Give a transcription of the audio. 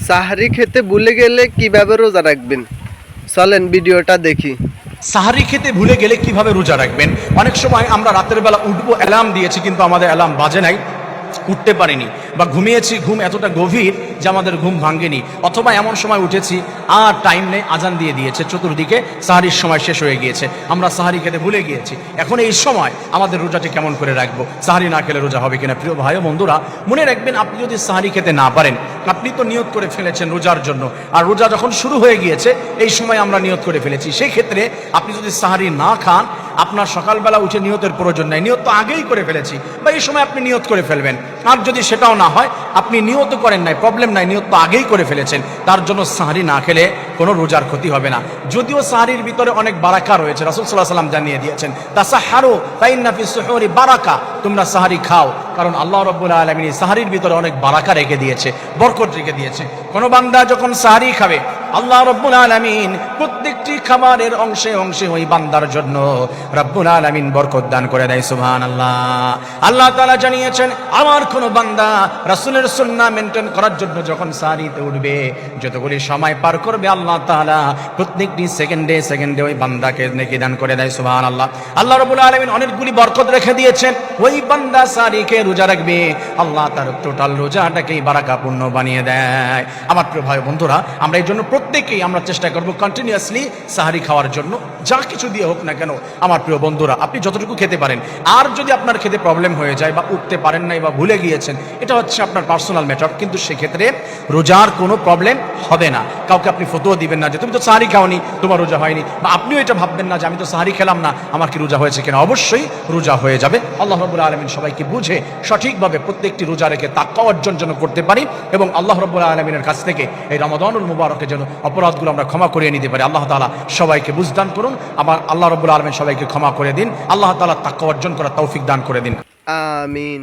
সাহারি খেতে ভুলে গেলে কিভাবে রোজা রাখবেন? চলেন ভিডিওটা দেখি। সাহারি খেতে ভুলে গেলে কিভাবে রোজা রাখবেন? অনেক সময় আমরা রাতের বেলা উঠবো, অ্যালার্ম দিয়েছি কিন্তু আমাদের অ্যালার্ম বাজে নাই, উঠতে পারিনি, বা ঘুমিয়েছি, ঘুম এতটা গভীর যে আমাদের ঘুম ভাঙ্গেনি, অথবা এমন সময় উঠেছি আর টাইম নেই, আজান দিয়ে দিয়েছে, চতুর্দিকে সাহারির সময় শেষ হয়ে গিয়েছে, আমরা সাহারি খেতে ভুলে গিয়েছি। এখন এই সময় আমাদের রোজাটি কেমন করে রাখবো? সাহারি না খেলে রোজা হবে কিনা? প্রিয় ভাই ও বন্ধুরা, মনে রাখবেন, আপনি যদি সাহারি খেতে না পারেন, আপনি তো নিয়ত করে ফেলেছেন রোজার জন্য, আর রোজা যখন শুরু হয়ে গিয়েছে এই সময় আমরা নিয়ত করে ফেলেছি, সেই ক্ষেত্রে আপনি যদি সাহারি না খান, আপনার সকালবেলা উঠে নিয়তের প্রয়োজন নাই, নিয়ত তো আগেই করে ফেলেছি, বা এই সময় আপনি নিয়ত করে ফেলবেন। আর যদি সেটাও না হয়, আপনি নিয়ত করেন নাই, প্রবলেম নাই, নিয়ত তো আগেই করে ফেলেছেন, তার জন্য সাহারি না খেলে কোনো রোজার ক্ষতি হবে না। যদিও সাহারির ভিতরে অনেক বারাকা রয়েছে, রাসূল সাল্লাল্লাহু আলাইহি ওয়াসাল্লাম জানিয়ে দিয়েছেন, তাসাহহারু ফাইন্না ফিস সুহুরি বারাকা, তোমরা সাহারি খাও, কারণ আল্লাহ রাব্বুল আলামিন সাহারির ভিতরে অনেক বারাকা রেখে দিয়েছে, বরকত রেখে দিয়েছে। কোন বান্দা যখন সাহারি খাবে, আল্লাহ রাব্বুল আলামিন প্রত্যেকটি খাবারের অংশে অংশে ওই বান্দার জন্য রাব্বুল আলামিন বরকত দান করে দেয়। সুবহানাল্লাহ। আল্লাহ তাআলা জানিয়েছেন, আমার কোন বান্দা রাসূলের সুন্নাহ মেইনটেইন করার জন্য যখন সাহারিতে উঠবে, যতগুলি সময় পার করবে, আল্লাহ তাআলা প্রত্যেকটি সেকেন্ডে সেকেন্ডে ওই বান্দাকে নেকি দান করে দেয়। সুবহানাল্লাহ। আল্লাহ রাব্বুল আলামিন অনেক গুলি বরকত রেখে দিয়েছেন, ওই বান্দা সাহারিকে রোজা রাখবে, আল্লাহ তার টোটাল রোজাটাকে বারাকাপূর্ণ বানিয়ে দেয়। আমার প্রিয় ভাই বন্ধুরা, আমরা এই জন্য প্রত্যেকেই আমরা চেষ্টা করব কন্টিনিউয়াসলি সাহারি খাওয়ার জন্য, যা কিছু দিয়ে হোক না কেন। আমার প্রিয় বন্ধুরা, আপনি যতটুকু খেতে পারেন, আর যদি আপনার খেতে প্রবলেম হয়ে যায় বা উঠতে পারেন নাই বা ভুলে গিয়েছেন, এটা হচ্ছে আপনার পার্সোনাল ম্যাটার, কিন্তু সেক্ষেত্রে রোজার কোনো প্রবলেম হবে না। কাউকে আপনি ফতোয়া দিবেন না যে তুমি তো সাহারি খাওনি, তোমার রোজা হয়নি, বা আপনিও এটা ভাববেন না যে আমি তো সাহারি খেলাম না, আমার কি রোজা হয়েছে কিনা? অবশ্যই রোজা হয়ে যাবে। আল্লাহ রাব্বুল আলামিন সবাইকে বুঝে সঠিকভাবে প্রত্যেকটি রোজা রেখে তাকওয়া অর্জন যেন করতে পারি, এবং আল্লাহ রাব্বুল আলামিনের কাছ থেকে এই রমাদানুল মুবারকে যেন অপরাধগুলো আমরা ক্ষমা করিয়ে নিতে পারি। আল্লাহ তাআলা সবাইকে বুঝদান করুন, আবার আল্লাহ রাব্বুল আলামিন সবাইকে ক্ষমা করে দিন, আল্লাহ তাআলা তাকওয়া অর্জন করার তৌফিক দান করে দিন। আমিন।